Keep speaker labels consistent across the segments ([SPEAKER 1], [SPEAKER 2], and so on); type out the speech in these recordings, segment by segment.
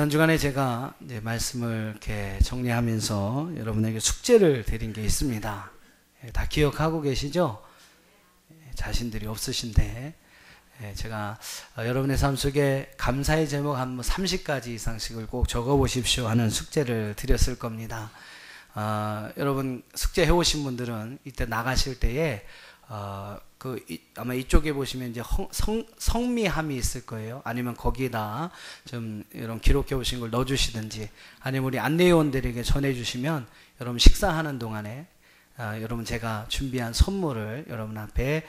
[SPEAKER 1] 지난 주간에 제가 이제 말씀을 이렇게 정리하면서 여러분에게 숙제를 드린 게 있습니다. 다 기억하고 계시죠? 자신들이 없으신데 제가 여러분의 삶 속에 감사의 제목 한 30가지 이상씩을 꼭 적어 보십시오 하는 숙제를 드렸을 겁니다. 여러분 숙제 해오신 분들은 이때 나가실 때에 아마 이쪽에 보시면 이제 성미함이 있을 거예요. 아니면 거기다 좀 이런 기록해 오신 걸 넣어주시든지, 아니면 우리 안내요원들에게 전해주시면 여러분 식사하는 동안에 여러분 제가 준비한 선물을 여러분 앞에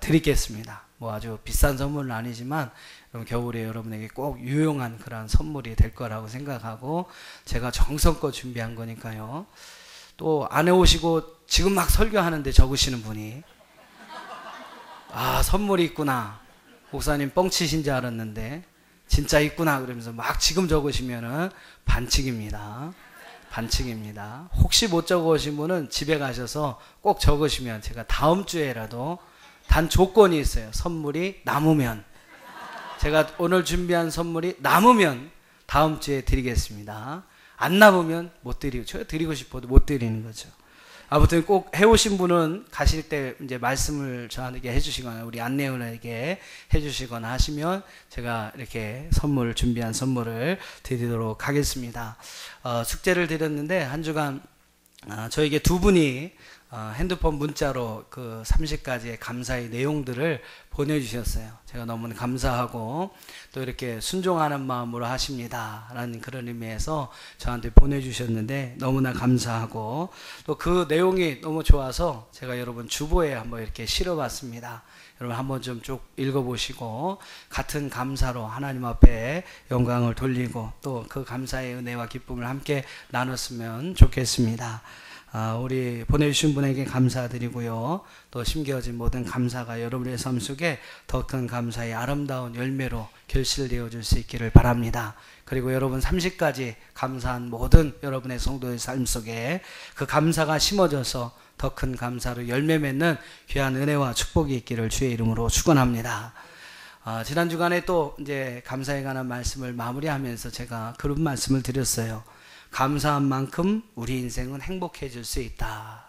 [SPEAKER 1] 드리겠습니다. 뭐 아주 비싼 선물은 아니지만 여러분 겨울에 여러분에게 꼭 유용한 그런 선물이 될 거라고 생각하고 제가 정성껏 준비한 거니까요. 또 안 해오시고 지금 막 설교하는데 적으시는 분이 선물이 있구나, 목사님 뻥치신 줄 알았는데 진짜 있구나 그러면서 막 지금 적으시면은 반칙입니다. 혹시 못 적으신 분은 집에 가셔서 꼭 적으시면 제가 다음 주에라도, 단 조건이 있어요. 선물이 남으면, 제가 오늘 준비한 선물이 남으면 다음 주에 드리겠습니다. 안 남으면 못 드리고, 제가 드리고 싶어도 못 드리는 거죠. 아무튼 꼭 해오신 분은 가실 때 이제 말씀을 저한테 해주시거나 우리 안내원에게 해주시거나 하시면 제가 이렇게 준비한 선물을 드리도록 하겠습니다. 숙제를 드렸는데 한 주간 저에게 두 분이 핸드폰 문자로 그 30가지의 감사의 내용들을 보내주셨어요. 제가 너무 감사하고 또 이렇게 순종하는 마음으로 하십니다 라는 그런 의미에서 저한테 보내주셨는데 너무나 감사하고, 또 그 내용이 너무 좋아서 제가 여러분 주보에 한번 이렇게 실어봤습니다. 여러분 한번 좀 쭉 읽어보시고 같은 감사로 하나님 앞에 영광을 돌리고 또 그 감사의 은혜와 기쁨을 함께 나눴으면 좋겠습니다. 우리 보내주신 분에게 감사드리고요. 또 심겨진 모든 감사가 여러분의 삶 속에 더 큰 감사의 아름다운 열매로 결실되어 줄 수 있기를 바랍니다. 그리고 여러분 30가지 감사한 모든 여러분의 성도의 삶 속에 그 감사가 심어져서 더 큰 감사로 열매 맺는 귀한 은혜와 축복이 있기를 주의 이름으로 축원합니다. 지난 주간에 또 이제 감사에 관한 말씀을 마무리하면서 제가 그런 말씀을 드렸어요. 감사한 만큼 우리 인생은 행복해질 수 있다.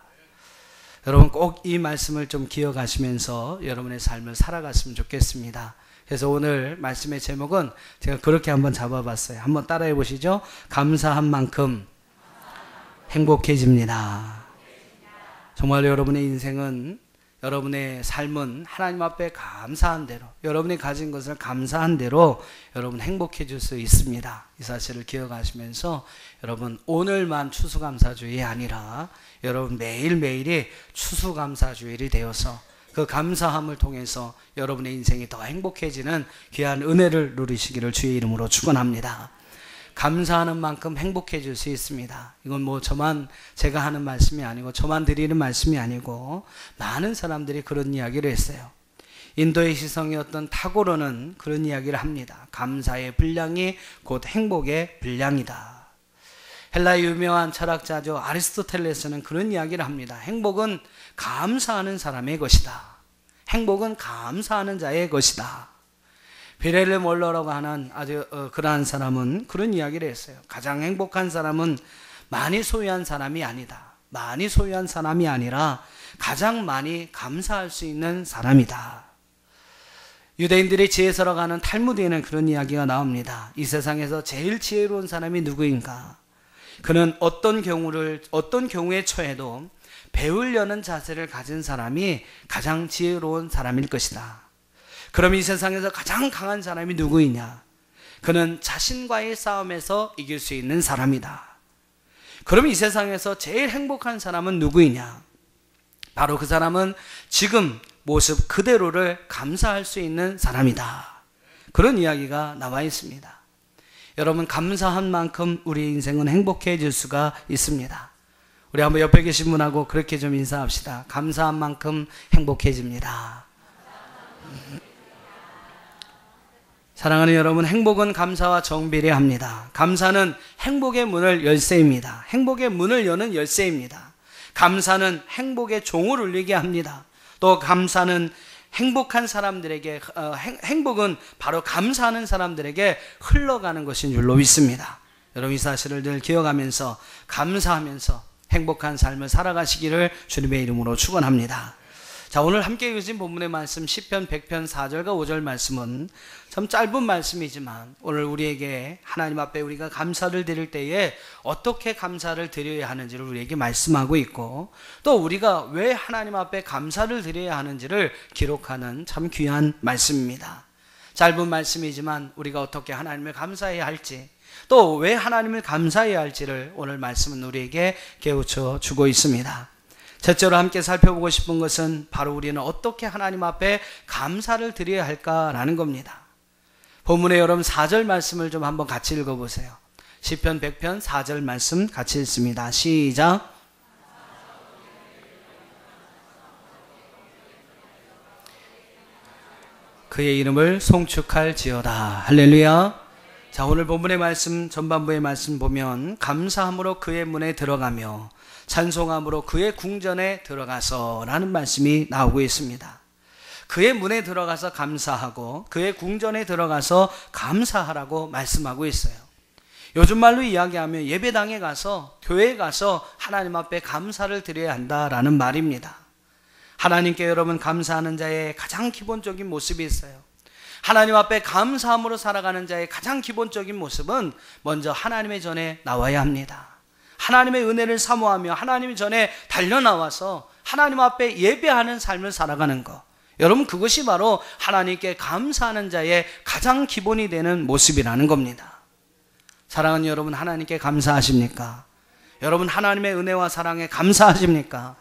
[SPEAKER 1] 여러분 꼭 이 말씀을 좀 기억하시면서 여러분의 삶을 살아갔으면 좋겠습니다. 그래서 오늘 말씀의 제목은 제가 그렇게 한번 잡아봤어요. 한번 따라해 보시죠. 감사한 만큼 행복해집니다. 정말 여러분의 인생은, 여러분의 삶은 하나님 앞에 감사한 대로, 여러분이 가진 것을 감사한 대로 여러분 행복해질 수 있습니다. 이 사실을 기억하시면서 여러분 오늘만 추수감사주일이 아니라 여러분 매일매일이 추수감사주일이 되어서 그 감사함을 통해서 여러분의 인생이 더 행복해지는 귀한 은혜를 누리시기를 주의 이름으로 축원합니다. 감사하는 만큼 행복해질 수 있습니다. 이건 뭐 제가 하는 말씀이 아니고 저만 드리는 말씀이 아니고 많은 사람들이 그런 이야기를 했어요. 인도의 시성이었던 타고르는 그런 이야기를 합니다. 감사의 분량이 곧 행복의 분량이다. 헬라의 유명한 철학자죠. 아리스토텔레스는 그런 이야기를 합니다. 행복은 감사하는 사람의 것이다. 행복은 감사하는 자의 것이다. 베레르 몰러라고 하는 아주 그러한 사람은 그런 이야기를 했어요. 가장 행복한 사람은 많이 소유한 사람이 아니다. 많이 소유한 사람이 아니라 가장 많이 감사할 수 있는 사람이다. 유대인들이 지혜서라고 하는 탈무드에는 그런 이야기가 나옵니다. 이 세상에서 제일 지혜로운 사람이 누구인가? 그는 어떤 경우에 처해도 배우려는 자세를 가진 사람이 가장 지혜로운 사람일 것이다. 그럼 이 세상에서 가장 강한 사람이 누구이냐? 그는 자신과의 싸움에서 이길 수 있는 사람이다. 그럼 이 세상에서 제일 행복한 사람은 누구이냐? 바로 그 사람은 지금 모습 그대로를 감사할 수 있는 사람이다. 그런 이야기가 나와 있습니다. 여러분 감사한 만큼 우리 인생은 행복해질 수가 있습니다. 우리 한번 옆에 계신 분하고 그렇게 좀 인사합시다. 감사한 만큼 행복해집니다. 사랑하는 여러분, 행복은 감사와 정비례합니다. 감사는 행복의 문을 열쇠입니다. 행복의 문을 여는 열쇠입니다. 감사는 행복의 종을 울리게 합니다. 또 감사는 행복한 사람들에게 행복은 바로 감사하는 사람들에게 흘러가는 것인 줄로 믿습니다. 여러분 이 사실을 늘 기억하면서 감사하면서 행복한 삶을 살아가시기를 주님의 이름으로 축원합니다. 자, 오늘 함께 읽으신 본문의 말씀 시편 100편 4절과 5절 말씀은 참 짧은 말씀이지만 오늘 우리에게 하나님 앞에 우리가 감사를 드릴 때에 어떻게 감사를 드려야 하는지를 우리에게 말씀하고 있고, 또 우리가 왜 하나님 앞에 감사를 드려야 하는지를 기록하는 참 귀한 말씀입니다. 짧은 말씀이지만 우리가 어떻게 하나님을 감사해야 할지, 또 왜 하나님을 감사해야 할지를 오늘 말씀은 우리에게 깨우쳐 주고 있습니다. 첫째로 함께 살펴보고 싶은 것은 바로 우리는 어떻게 하나님 앞에 감사를 드려야 할까라는 겁니다. 본문에 여러분 4절 말씀을 좀 한번 같이 읽어보세요. 시편 100편 4절 말씀 같이 읽습니다. 시작. 그의 이름을 송축할지어다. 할렐루야. 자, 오늘 본문의 말씀 전반부의 말씀 보면 감사함으로 그의 문에 들어가며 찬송함으로 그의 궁전에 들어가서 라는 말씀이 나오고 있습니다. 그의 문에 들어가서 감사하고 그의 궁전에 들어가서 감사하라고 말씀하고 있어요. 요즘 말로 이야기하면 예배당에 가서 교회에 가서 하나님 앞에 감사를 드려야 한다라는 말입니다. 하나님께 여러분 감사하는 자의 가장 기본적인 모습이 있어요. 하나님 앞에 감사함으로 살아가는 자의 가장 기본적인 모습은 먼저 하나님의 전에 나와야 합니다. 하나님의 은혜를 사모하며 하나님 전에 달려나와서 하나님 앞에 예배하는 삶을 살아가는 것, 여러분 그것이 바로 하나님께 감사하는 자의 가장 기본이 되는 모습이라는 겁니다. 사랑하는 여러분, 하나님께 감사하십니까? 여러분 하나님의 은혜와 사랑에 감사하십니까?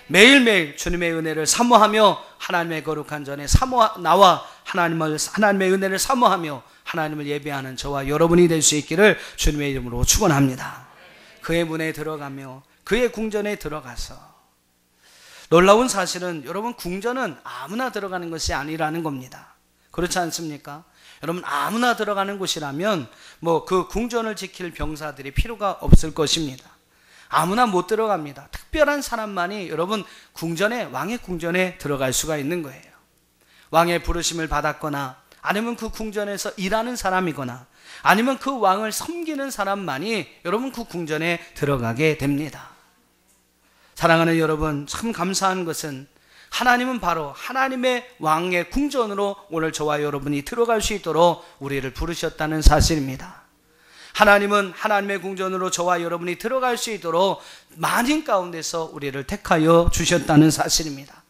[SPEAKER 1] 매일매일 주님의 은혜를 사모하며 하나님의 거룩한 전에 나와 하나님의 은혜를 사모하며 하나님을 예배하는 저와 여러분이 될 수 있기를 주님의 이름으로 축원합니다. 그의 문에 들어가며 그의 궁전에 들어가서, 놀라운 사실은 여러분 궁전은 아무나 들어가는 것이 아니라는 겁니다. 그렇지 않습니까? 여러분 아무나 들어가는 곳이라면 그 궁전을 지킬 병사들이 필요가 없을 것입니다. 아무나 못 들어갑니다. 특별한 사람만이 여러분 왕의 궁전에 들어갈 수가 있는 거예요. 왕의 부르심을 받았거나 아니면 그 궁전에서 일하는 사람이거나 아니면 그 왕을 섬기는 사람만이 여러분 그 궁전에 들어가게 됩니다. 사랑하는 여러분, 참 감사한 것은 하나님은 바로 하나님의 왕의 궁전으로 오늘 저와 여러분이 들어갈 수 있도록 우리를 부르셨다는 사실입니다. 하나님은 하나님의 궁전으로 저와 여러분이 들어갈 수 있도록 만인 가운데서 우리를 택하여 주셨다는 사실입니다.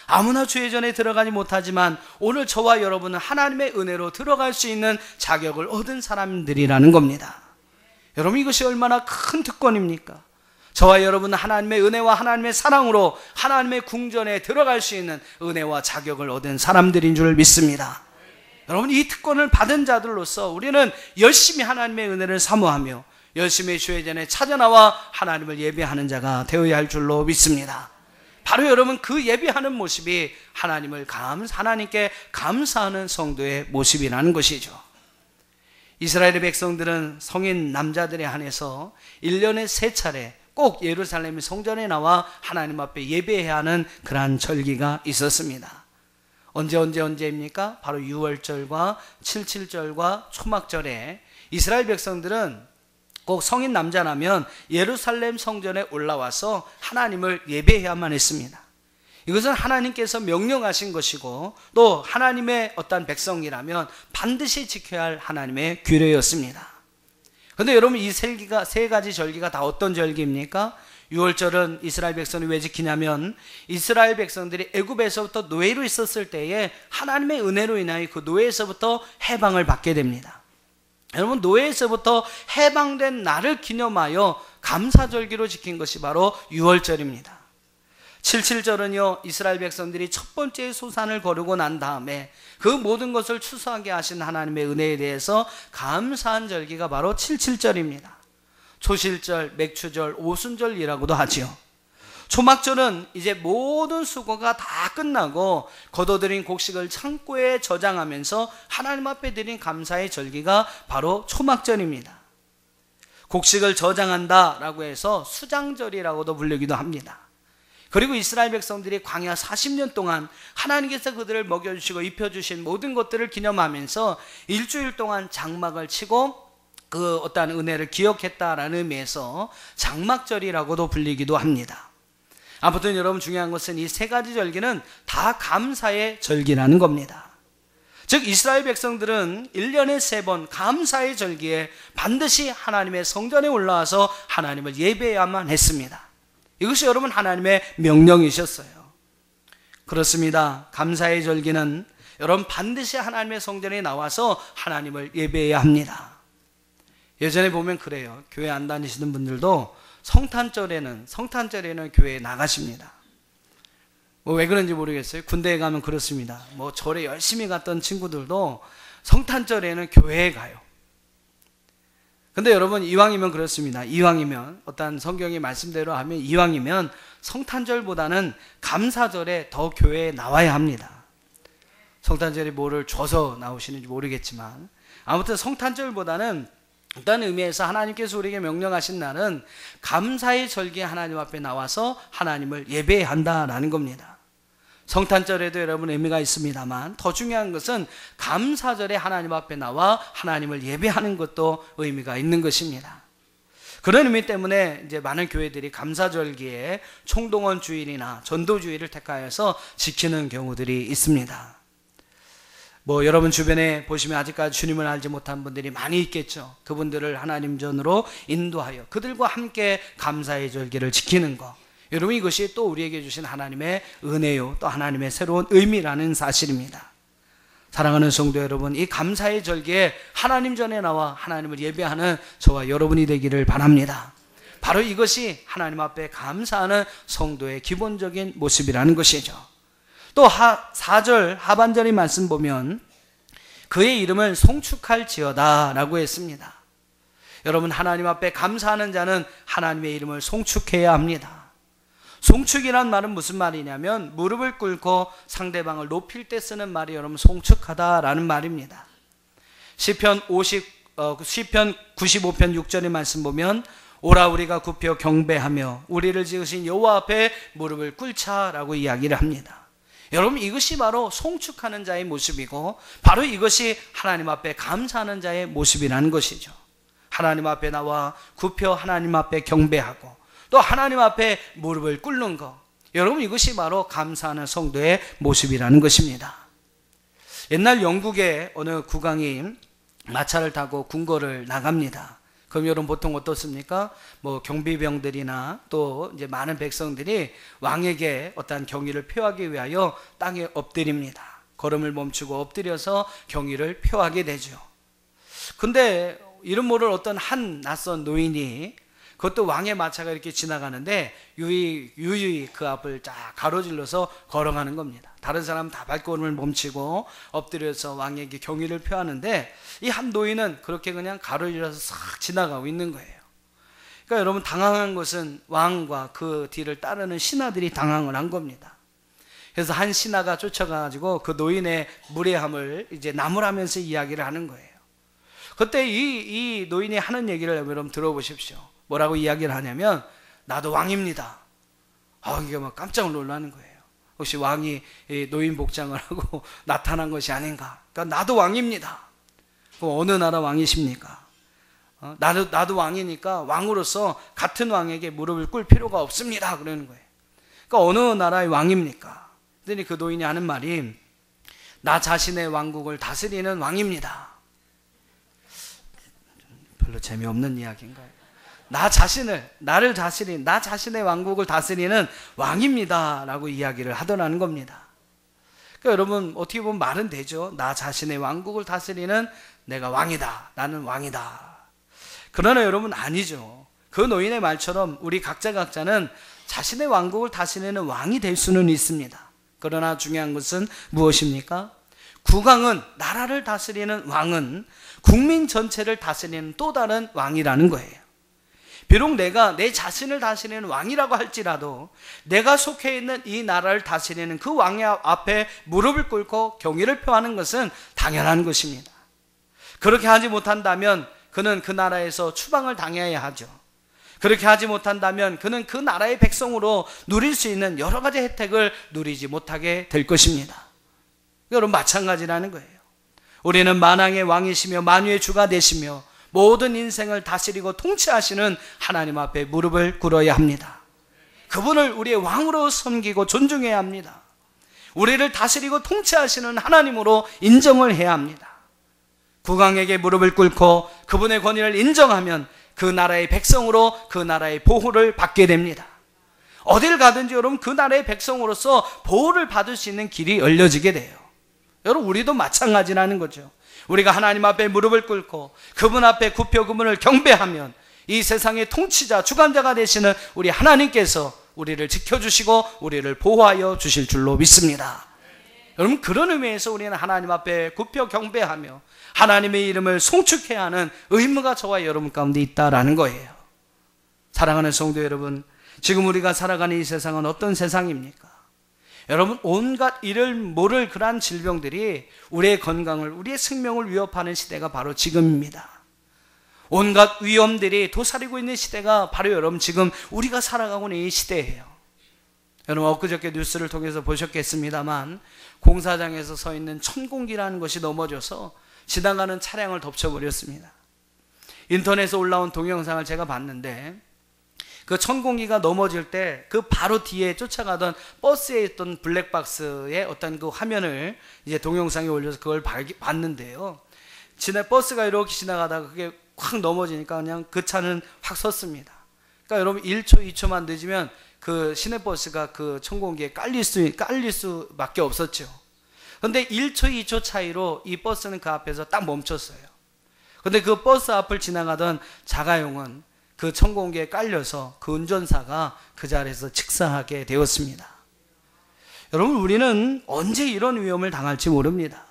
[SPEAKER 1] 아무나 주의 전에 들어가지 못하지만 오늘 저와 여러분은 하나님의 은혜로 들어갈 수 있는 자격을 얻은 사람들이라는 겁니다. 여러분 이것이 얼마나 큰 특권입니까? 저와 여러분은 하나님의 은혜와 하나님의 사랑으로 하나님의 궁전에 들어갈 수 있는 은혜와 자격을 얻은 사람들인 줄 믿습니다. 여러분 이 특권을 받은 자들로서 우리는 열심히 하나님의 은혜를 사모하며 열심히 주의 전에 찾아나와 하나님을 예배하는 자가 되어야 할 줄로 믿습니다. 바로 여러분 그 예배하는 모습이 하나님께 감사하는 성도의 모습이라는 것이죠. 이스라엘의 백성들은 성인 남자들에 한해서 1년에 3차례 꼭 예루살렘 성전에 나와 하나님 앞에 예배해야 하는 그러한 절기가 있었습니다. 언제입니까? 바로 6월절과 77절과 초막절에 이스라엘 백성들은 꼭 성인 남자라면 예루살렘 성전에 올라와서 하나님을 예배해야만 했습니다. 이것은 하나님께서 명령하신 것이고 또 하나님의 어떤 백성이라면 반드시 지켜야 할 하나님의 규례였습니다. 그런데 여러분 이 세 가지 절기가 다 어떤 절기입니까? 6월절은 이스라엘 백성이 왜 지키냐면 이스라엘 백성들이 애굽에서부터 노예로 있었을 때에 하나님의 은혜로 인하여 그 노예에서부터 해방을 받게 됩니다. 여러분 노예에서부터 해방된 날을 기념하여 감사절기로 지킨 것이 바로 6월절입니다. 77절은요 이스라엘 백성들이 첫 번째 소산을 거르고 난 다음에 그 모든 것을 추수하게 하신 하나님의 은혜에 대해서 감사한 절기가 바로 77절입니다. 초실절, 맥추절, 오순절이라고도 하지요. 초막절은 이제 모든 수고가 다 끝나고 거둬들인 곡식을 창고에 저장하면서 하나님 앞에 드린 감사의 절기가 바로 초막절입니다. 곡식을 저장한다라고 해서 수장절이라고도 부르기도 합니다. 그리고 이스라엘 백성들이 광야 40년 동안 하나님께서 그들을 먹여주시고 입혀주신 모든 것들을 기념하면서 일주일 동안 장막을 치고 그 어떠한 은혜를 기억했다라는 의미에서 장막절이라고도 불리기도 합니다. 아무튼 여러분 중요한 것은 이 세 가지 절기는 다 감사의 절기라는 겁니다. 즉 이스라엘 백성들은 1년에 3번 감사의 절기에 반드시 하나님의 성전에 올라와서 하나님을 예배해야만 했습니다. 이것이 여러분 하나님의 명령이셨어요. 그렇습니다. 감사의 절기는 여러분 반드시 하나님의 성전에 나와서 하나님을 예배해야 합니다. 예전에 보면 그래요. 교회 안 다니시는 분들도 성탄절에는 교회에 나가십니다. 뭐 왜 그런지 모르겠어요. 군대에 가면 그렇습니다. 뭐 절에 열심히 갔던 친구들도 성탄절에는 교회에 가요. 근데 여러분 이왕이면 그렇습니다. 이왕이면 어떤 성경의 말씀대로 하면 이왕이면 성탄절보다는 감사절에 더 교회에 나와야 합니다. 성탄절에 뭐를 줘서 나오시는지 모르겠지만 아무튼 성탄절보다는 어떤 의미에서 하나님께서 우리에게 명령하신 날은 감사의 절기에 하나님 앞에 나와서 하나님을 예배해야 한다라는 겁니다. 성탄절에도 여러분 의미가 있습니다만 더 중요한 것은 감사절에 하나님 앞에 나와 하나님을 예배하는 것도 의미가 있는 것입니다. 그런 의미 때문에 이제 많은 교회들이 감사절기에 총동원 주일이나 전도 주일을 택하여서 지키는 경우들이 있습니다. 뭐 여러분 주변에 보시면 아직까지 주님을 알지 못한 분들이 많이 있겠죠. 그분들을 하나님 전으로 인도하여 그들과 함께 감사의 절기를 지키는 것, 여러분 이것이 또 우리에게 주신 하나님의 은혜요 또 하나님의 새로운 의미라는 사실입니다. 사랑하는 성도 여러분, 이 감사의 절기에 하나님 전에 나와 하나님을 예배하는 저와 여러분이 되기를 바랍니다. 바로 이것이 하나님 앞에 감사하는 성도의 기본적인 모습이라는 것이죠. 또 4절 하반절의 말씀 보면 그의 이름을 송축할지어다 라고 했습니다. 여러분 하나님 앞에 감사하는 자는 하나님의 이름을 송축해야 합니다. 송축이란 말은 무슨 말이냐면 무릎을 꿇고 상대방을 높일 때 쓰는 말이 여러분 송축하다라는 말입니다. 시편 95편 6절의 말씀 보면 오라 우리가 굽혀 경배하며 우리를 지으신 여호와 앞에 무릎을 꿇자라고 이야기를 합니다. 여러분 이것이 바로 송축하는 자의 모습이고 바로 이것이 하나님 앞에 감사하는 자의 모습이라는 것이죠. 하나님 앞에 나와 굽혀 하나님 앞에 경배하고 또 하나님 앞에 무릎을 꿇는 것, 여러분 이것이 바로 감사하는 성도의 모습이라는 것입니다. 옛날 영국의 어느 국왕이 마차를 타고 궁궐을 나갑니다. 그럼 여러분 보통 어떻습니까? 뭐 경비병들이나 또 이제 많은 백성들이 왕에게 어떠한 경의를 표하기 위하여 땅에 엎드립니다. 걸음을 멈추고 엎드려서 경의를 표하게 되죠. 근데 이름 모를 어떤 한 낯선 노인이 그것도 왕의 마차가 이렇게 지나가는데 유유히 그 앞을 쫙 가로질러서 걸어가는 겁니다. 다른 사람 다 발걸음을 멈추고 엎드려서 왕에게 경의를 표하는데 이 한 노인은 그렇게 그냥 가로질러서 싹 지나가고 있는 거예요. 그러니까 여러분 당황한 것은 왕과 그 뒤를 따르는 신하들이 당황을 한 겁니다. 그래서 한 신하가 쫓아가가지고 그 노인의 무례함을 이제 나무라면서 이야기를 하는 거예요. 그때 이 노인이 하는 얘기를 여러분 들어보십시오. 뭐라고 이야기를 하냐면 나도 왕입니다. 이게 막 깜짝 놀라는 거예요. 혹시 왕이 노인 복장을 하고 나타난 것이 아닌가? 그러니까 나도 왕입니다. 그럼 어느 나라 왕이십니까? 나도 왕이니까 왕으로서 같은 왕에게 무릎을 꿇을 필요가 없습니다. 그러는 거예요. 그러니까 어느 나라의 왕입니까? 그랬더니 그 노인이 하는 말이 나 자신의 왕국을 다스리는 왕입니다. 별로 재미없는 이야기인가요? 나 자신의 왕국을 다스리는 왕입니다 라고 이야기를 하더라는 겁니다. 그러니까 여러분 어떻게 보면 말은 되죠. 나 자신의 왕국을 다스리는 내가 왕이다, 나는 왕이다. 그러나 여러분 아니죠. 그 노인의 말처럼 우리 각자는 자신의 왕국을 다스리는 왕이 될 수는 있습니다. 그러나 중요한 것은 무엇입니까? 국왕은, 나라를 다스리는 왕은 국민 전체를 다스리는 또 다른 왕이라는 거예요. 비록 내가 내 자신을 다스리는 왕이라고 할지라도 내가 속해 있는 이 나라를 다스리는 그 왕의 앞에 무릎을 꿇고 경의를 표하는 것은 당연한 것입니다. 그렇게 하지 못한다면 그는 그 나라에서 추방을 당해야 하죠. 그렇게 하지 못한다면 그는 그 나라의 백성으로 누릴 수 있는 여러 가지 혜택을 누리지 못하게 될 것입니다. 여러분, 마찬가지라는 거예요. 우리는 만왕의 왕이시며 만유의 주가 되시며 모든 인생을 다스리고 통치하시는 하나님 앞에 무릎을 꿇어야 합니다. 그분을 우리의 왕으로 섬기고 존중해야 합니다. 우리를 다스리고 통치하시는 하나님으로 인정을 해야 합니다. 국왕에게 무릎을 꿇고 그분의 권위를 인정하면 그 나라의 백성으로 그 나라의 보호를 받게 됩니다. 어딜 가든지 여러분 그 나라의 백성으로서 보호를 받을 수 있는 길이 열려지게 돼요. 여러분, 우리도 마찬가지라는 거죠. 우리가 하나님 앞에 무릎을 꿇고 그분 앞에 굽혀 그분을 경배하면 이 세상의 통치자, 주관자가 되시는 우리 하나님께서 우리를 지켜주시고 우리를 보호하여 주실 줄로 믿습니다. 여러분, 그런 의미에서 우리는 하나님 앞에 굽혀 경배하며 하나님의 이름을 송축해야 하는 의무가 저와 여러분 가운데 있다라는 거예요. 사랑하는 성도 여러분, 지금 우리가 살아가는 이 세상은 어떤 세상입니까? 여러분, 온갖 이를 모를 그러한 질병들이 우리의 건강을, 우리의 생명을 위협하는 시대가 바로 지금입니다. 온갖 위험들이 도사리고 있는 시대가 바로 여러분 지금 우리가 살아가고 있는 이 시대예요. 여러분, 엊그저께 뉴스를 통해서 보셨겠습니다만 공사장에서 서 있는 천공기라는 것이 넘어져서 지나가는 차량을 덮쳐버렸습니다. 인터넷에 올라온 동영상을 제가 봤는데 그 천공기가 넘어질 때 그 바로 뒤에 쫓아가던 버스에 있던 블랙박스의 어떤 그 화면을 이제 동영상에 올려서 그걸 봤는데요. 버스가 이렇게 지나가다가 그게 확 넘어지니까 그냥 그 차는 확 섰습니다. 그러니까 여러분 1초, 2초만 늦으면 그 시내버스가 그 천공기에 깔릴 수밖에 없었죠. 그런데 1초, 2초 차이로 이 버스는 그 앞에서 딱 멈췄어요. 그런데 그 버스 앞을 지나가던 자가용은 그 천공기에 깔려서 그 운전사가 그 자리에서 직사하게 되었습니다. 여러분, 우리는 언제 이런 위험을 당할지 모릅니다.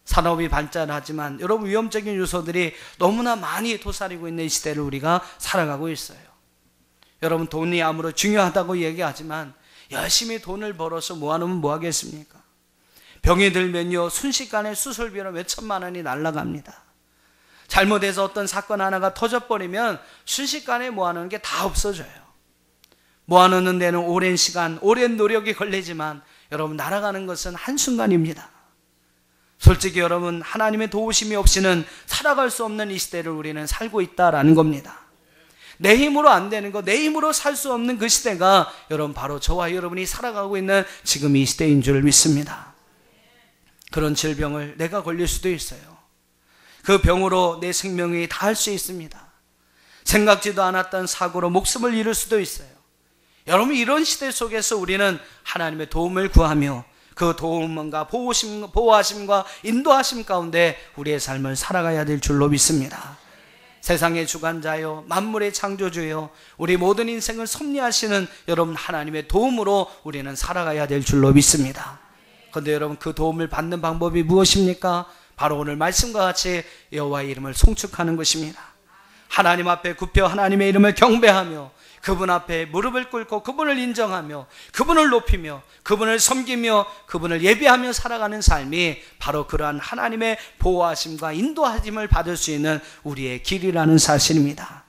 [SPEAKER 1] 산업이 발전하지만 여러분 위험적인 요소들이 너무나 많이 도사리고 있는 이 시대를 우리가 살아가고 있어요. 여러분, 돈이 아무리 중요하다고 얘기하지만 열심히 돈을 벌어서 모아놓으면 뭐 하겠습니까? 병이 들면요 순식간에 수술비로 몇 천만 원이 날아갑니다. 잘못해서 어떤 사건 하나가 터져버리면 순식간에 모아놓은 게 다 없어져요. 모아놓는 데는 오랜 시간, 오랜 노력이 걸리지만 여러분 날아가는 것은 한순간입니다. 솔직히 여러분, 하나님의 도우심이 없이는 살아갈 수 없는 이 시대를 우리는 살고 있다라는 겁니다. 내 힘으로 안 되는 거, 내 힘으로 살 수 없는 그 시대가 여러분 바로 저와 여러분이 살아가고 있는 지금 이 시대인 줄 믿습니다. 그런 질병을 내가 걸릴 수도 있어요. 그 병으로 내 생명이 다할 수 있습니다. 생각지도 않았던 사고로 목숨을 잃을 수도 있어요. 여러분, 이런 시대 속에서 우리는 하나님의 도움을 구하며 그 도움과 보호하심과 인도하심 가운데 우리의 삶을 살아가야 될 줄로 믿습니다. 세상의 주관자요, 만물의 창조주요, 우리 모든 인생을 섭리하시는 여러분 하나님의 도움으로 우리는 살아가야 될 줄로 믿습니다. 그런데 여러분, 그 도움을 받는 방법이 무엇입니까? 바로 오늘 말씀과 같이 여호와의 이름을 송축하는 것입니다. 하나님 앞에 굽혀 하나님의 이름을 경배하며 그분 앞에 무릎을 꿇고 그분을 인정하며 그분을 높이며 그분을 섬기며 그분을 예배하며 살아가는 삶이 바로 그러한 하나님의 보호하심과 인도하심을 받을 수 있는 우리의 길이라는 사실입니다.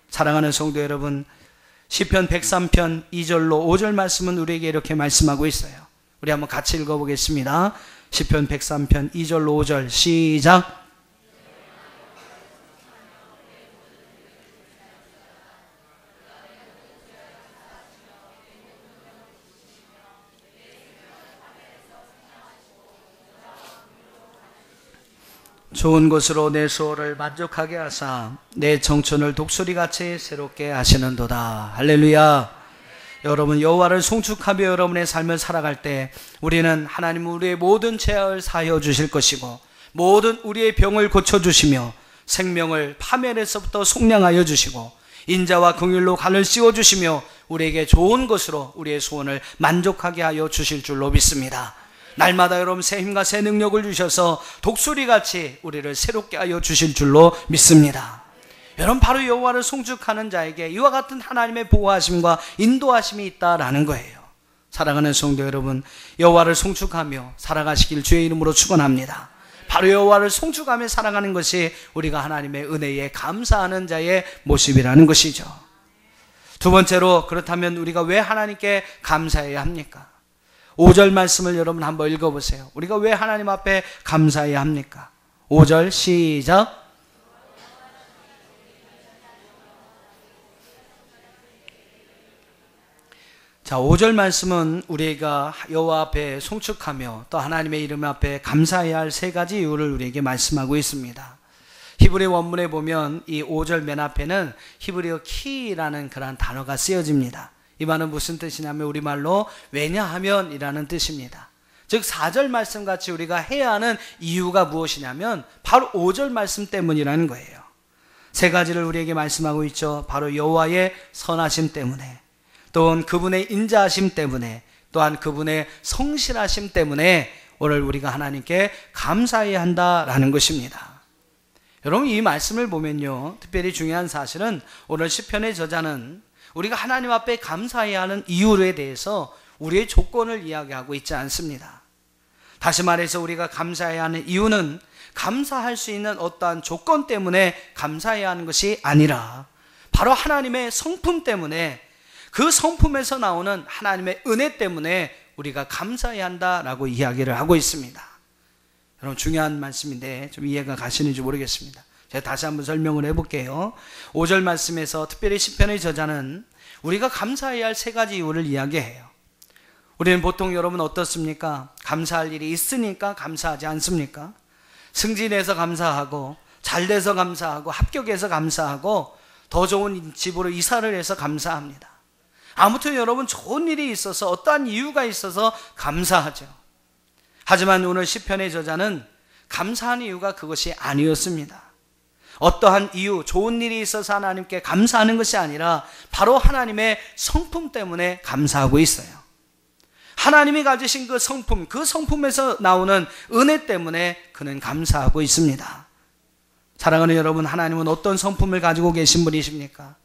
[SPEAKER 1] 사랑하는 성도 여러분, 시편 103편 2절로 5절 말씀은 우리에게 이렇게 말씀하고 있어요. 우리 한번 같이 읽어보겠습니다. 시편 103편 2절로 5절 시작. 좋은 것으로 내 소원을 만족하게 하사 내 청춘을 독수리같이 새롭게 하시는도다. 할렐루야. 여러분, 여호와를 송축하며 여러분의 삶을 살아갈 때 우리는 하나님은 우리의 모든 죄악을 사하여 주실 것이고 모든 우리의 병을 고쳐주시며 생명을 파멸에서부터 속량하여 주시고 인자와 긍휼로 간을 씌워주시며 우리에게 좋은 것으로 우리의 소원을 만족하게 하여 주실 줄로 믿습니다. 날마다 여러분 새 힘과 새 능력을 주셔서 독수리같이 우리를 새롭게 하여 주실 줄로 믿습니다. 여러분, 바로 여호와를 송축하는 자에게 이와 같은 하나님의 보호하심과 인도하심이 있다라는 거예요. 사랑하는 성도 여러분, 여호와를 송축하며 살아가시길 주의 이름으로 축원합니다. 바로 여호와를 송축하며 살아가는 것이 우리가 하나님의 은혜에 감사하는 자의 모습이라는 것이죠. 두 번째로, 그렇다면 우리가 왜 하나님께 감사해야 합니까? 5절 말씀을 여러분 한번 읽어보세요. 우리가 왜 하나님 앞에 감사해야 합니까? 5절 시작. 자, 5절 말씀은 우리가 여호와 앞에 송축하며 또 하나님의 이름 앞에 감사해야 할 세 가지 이유를 우리에게 말씀하고 있습니다. 히브리 원문에 보면 이 5절 맨 앞에는 히브리어 키라는 그런 단어가 쓰여집니다. 이 말은 무슨 뜻이냐면 우리말로 왜냐하면 이라는 뜻입니다. 즉 4절 말씀 같이 우리가 해야 하는 이유가 무엇이냐면 바로 5절 말씀 때문이라는 거예요. 세 가지를 우리에게 말씀하고 있죠. 바로 여호와의 선하심 때문에, 또한 그분의 인자하심 때문에, 또한 그분의 성실하심 때문에 오늘 우리가 하나님께 감사해야 한다라는 것입니다. 여러분, 이 말씀을 보면요, 특별히 중요한 사실은 오늘 시편의 저자는 우리가 하나님 앞에 감사해야 하는 이유에 대해서 우리의 조건을 이야기하고 있지 않습니다. 다시 말해서 우리가 감사해야 하는 이유는 감사할 수 있는 어떠한 조건 때문에 감사해야 하는 것이 아니라 바로 하나님의 성품 때문에, 그 성품에서 나오는 하나님의 은혜 때문에 우리가 감사해야 한다라고 이야기를 하고 있습니다. 여러분, 중요한 말씀인데 좀 이해가 가시는지 모르겠습니다. 제가 다시 한번 설명을 해볼게요. 5절 말씀에서 특별히 시편의 저자는 우리가 감사해야 할 세 가지 이유를 이야기해요. 우리는 보통 여러분 어떻습니까? 감사할 일이 있으니까 감사하지 않습니까? 승진해서 감사하고, 잘돼서 감사하고, 합격해서 감사하고, 더 좋은 집으로 이사를 해서 감사합니다. 아무튼 여러분 좋은 일이 있어서, 어떠한 이유가 있어서 감사하죠. 하지만 오늘 시편의 저자는 감사한 이유가 그것이 아니었습니다. 어떠한 이유, 좋은 일이 있어서 하나님께 감사하는 것이 아니라 바로 하나님의 성품 때문에 감사하고 있어요. 하나님이 가지신 그 성품, 그 성품에서 나오는 은혜 때문에 그는 감사하고 있습니다. 사랑하는 여러분, 하나님은 어떤 성품을 가지고 계신 분이십니까?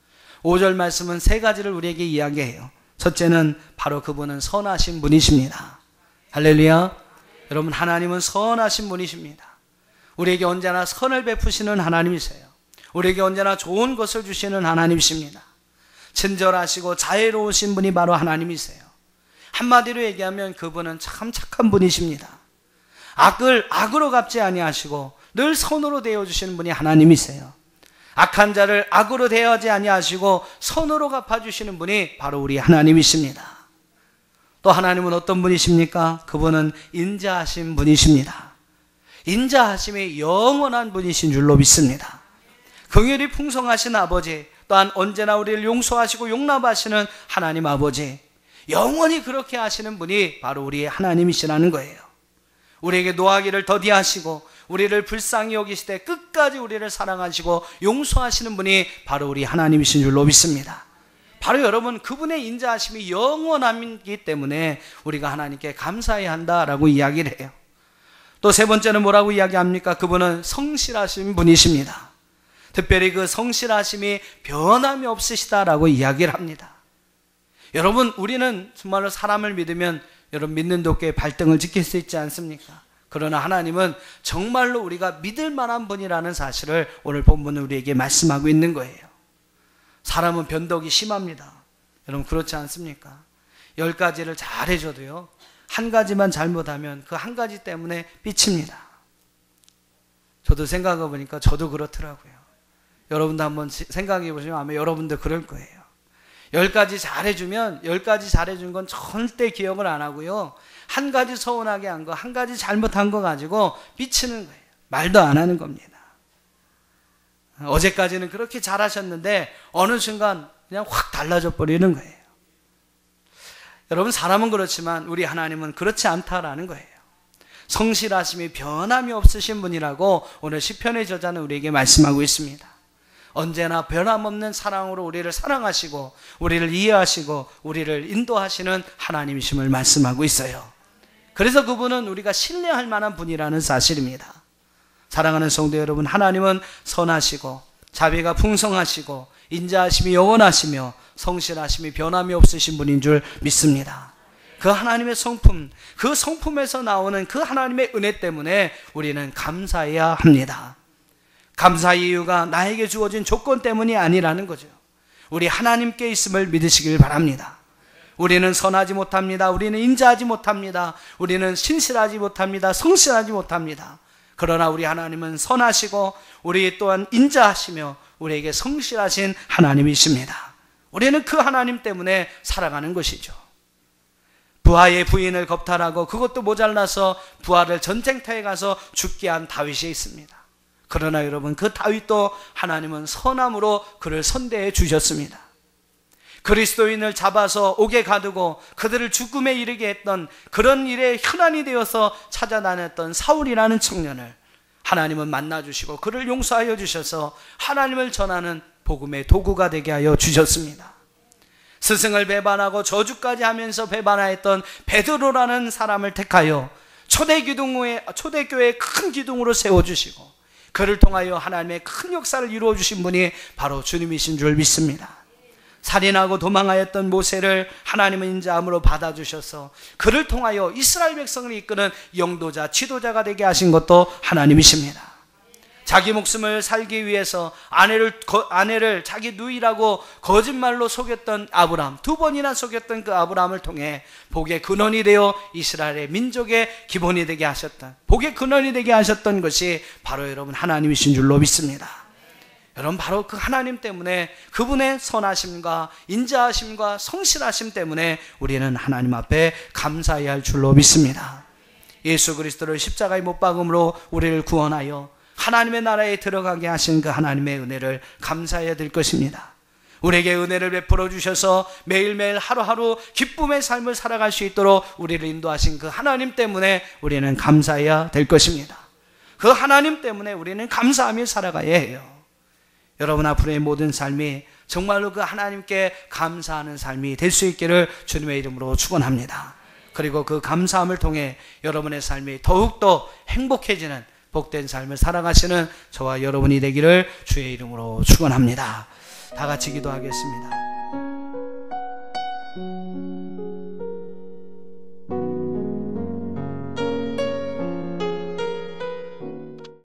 [SPEAKER 1] 5절 말씀은 세 가지를 우리에게 이야기해요. 첫째는 바로 그분은 선하신 분이십니다. 할렐루야. 여러분, 하나님은 선하신 분이십니다. 우리에게 언제나 선을 베푸시는 하나님이세요. 우리에게 언제나 좋은 것을 주시는 하나님이십니다. 친절하시고 자애로우신 분이 바로 하나님이세요. 한마디로 얘기하면 그분은 참 착한 분이십니다. 악을 악으로 갚지 아니하시고 늘 선으로 대해주시는 분이 하나님이세요. 악한 자를 악으로 대하지 아니하시고 선으로 갚아주시는 분이 바로 우리 하나님이십니다. 또 하나님은 어떤 분이십니까? 그분은 인자하신 분이십니다. 인자하심이 영원한 분이신 줄로 믿습니다. 긍휼이 풍성하신 아버지, 또한 언제나 우리를 용서하시고 용납하시는 하나님 아버지, 영원히 그렇게 하시는 분이 바로 우리 하나님이시라는 거예요. 우리에게 노하기를 더디하시고 우리를 불쌍히 여기시되 끝까지 우리를 사랑하시고 용서하시는 분이 바로 우리 하나님이신 줄로 믿습니다. 바로 여러분, 그분의 인자하심이 영원하기 때문에 우리가 하나님께 감사해야 한다라고 이야기를 해요. 또 세 번째는 뭐라고 이야기합니까? 그분은 성실하신 분이십니다. 특별히 그 성실하심이 변함이 없으시다라고 이야기를 합니다. 여러분, 우리는 정말로 사람을 믿으면 여러분 믿는 도끼에 발등을 지킬 수 있지 않습니까? 그러나 하나님은 정말로 우리가 믿을 만한 분이라는 사실을 오늘 본문은 우리에게 말씀하고 있는 거예요. 사람은 변덕이 심합니다. 여러분, 그렇지 않습니까? 10가지를 잘 해줘도요, 한 가지만 잘못하면 그 한 가지 때문에 삐칩니다. 저도 생각해 보니까 저도 그렇더라고요. 여러분도 한번 생각해 보시면 아마 여러분도 그럴 거예요. 10가지 잘해주면 10가지 잘해준 건 절대 기억을 안 하고요, 한 가지 서운하게 한 거, 한 가지 잘못한 거 가지고 삐치는 거예요. 말도 안 하는 겁니다. 어제까지는 그렇게 잘하셨는데 어느 순간 그냥 확 달라져 버리는 거예요. 여러분, 사람은 그렇지만 우리 하나님은 그렇지 않다라는 거예요. 성실하심이 변함이 없으신 분이라고 오늘 시편의 저자는 우리에게 말씀하고 있습니다. 언제나 변함없는 사랑으로 우리를 사랑하시고 우리를 이해하시고 우리를 인도하시는 하나님이심을 말씀하고 있어요. 그래서 그분은 우리가 신뢰할 만한 분이라는 사실입니다. 사랑하는 성도 여러분, 하나님은 선하시고 자비가 풍성하시고 인자하심이 영원하시며 성실하심이 변함이 없으신 분인 줄 믿습니다. 그 하나님의 성품, 그 성품에서 나오는 그 하나님의 은혜 때문에 우리는 감사해야 합니다. 감사의 이유가 나에게 주어진 조건 때문이 아니라는 거죠. 우리 하나님께 있음을 믿으시길 바랍니다. 우리는 선하지 못합니다. 우리는 인자하지 못합니다. 우리는 신실하지 못합니다. 성실하지 못합니다. 그러나 우리 하나님은 선하시고 우리 또한 인자하시며 우리에게 성실하신 하나님이십니다. 우리는 그 하나님 때문에 살아가는 것이죠. 부하의 부인을 겁탈하고 그것도 모자라서 부하를 전쟁터에 가서 죽게 한 다윗이 있습니다. 그러나 여러분, 그 다윗도 하나님은 선함으로 그를 선대해 주셨습니다. 그리스도인을 잡아서 옥에 가두고 그들을 죽음에 이르게 했던 그런 일에 현안이 되어서 찾아다녔던 사울이라는 청년을 하나님은 만나주시고 그를 용서하여 주셔서 하나님을 전하는 복음의 도구가 되게 하여 주셨습니다. 스승을 배반하고 저주까지 하면서 배반하였던 베드로라는 사람을 택하여 초대교회의 큰 기둥으로 세워주시고 그를 통하여 하나님의 큰 역사를 이루어주신 분이 바로 주님이신 줄 믿습니다. 살인하고 도망하였던 모세를 하나님은 인자함으로 받아주셔서 그를 통하여 이스라엘 백성을 이끄는 영도자, 지도자가 되게 하신 것도 하나님이십니다. 자기 목숨을 살기 위해서 아내를 자기 누이라고 거짓말로 속였던 아브람, 2번이나 속였던 그 아브람을 통해 복의 근원이 되어 이스라엘의 민족의 기본이 되게 하셨던, 복의 근원이 되게 하셨던 것이 바로 여러분 하나님이신 줄로 믿습니다. 여러분, 바로 그 하나님 때문에, 그분의 선하심과 인자하심과 성실하심 때문에 우리는 하나님 앞에 감사해야 할 줄로 믿습니다. 예수 그리스도를 십자가에 못 박음으로 우리를 구원하여 하나님의 나라에 들어가게 하신 그 하나님의 은혜를 감사해야 될 것입니다. 우리에게 은혜를 베풀어 주셔서 매일매일 하루하루 기쁨의 삶을 살아갈 수 있도록 우리를 인도하신 그 하나님 때문에 우리는 감사해야 될 것입니다. 그 하나님 때문에 우리는 감사하며 살아가야 해요. 여러분, 앞으로의 모든 삶이 정말로 그 하나님께 감사하는 삶이 될 수 있기를 주님의 이름으로 축원합니다. 그리고 그 감사함을 통해 여러분의 삶이 더욱더 행복해지는 복된 삶을 살아가시는 저와 여러분이 되기를 주의 이름으로 축원합니다. 다 같이 기도하겠습니다.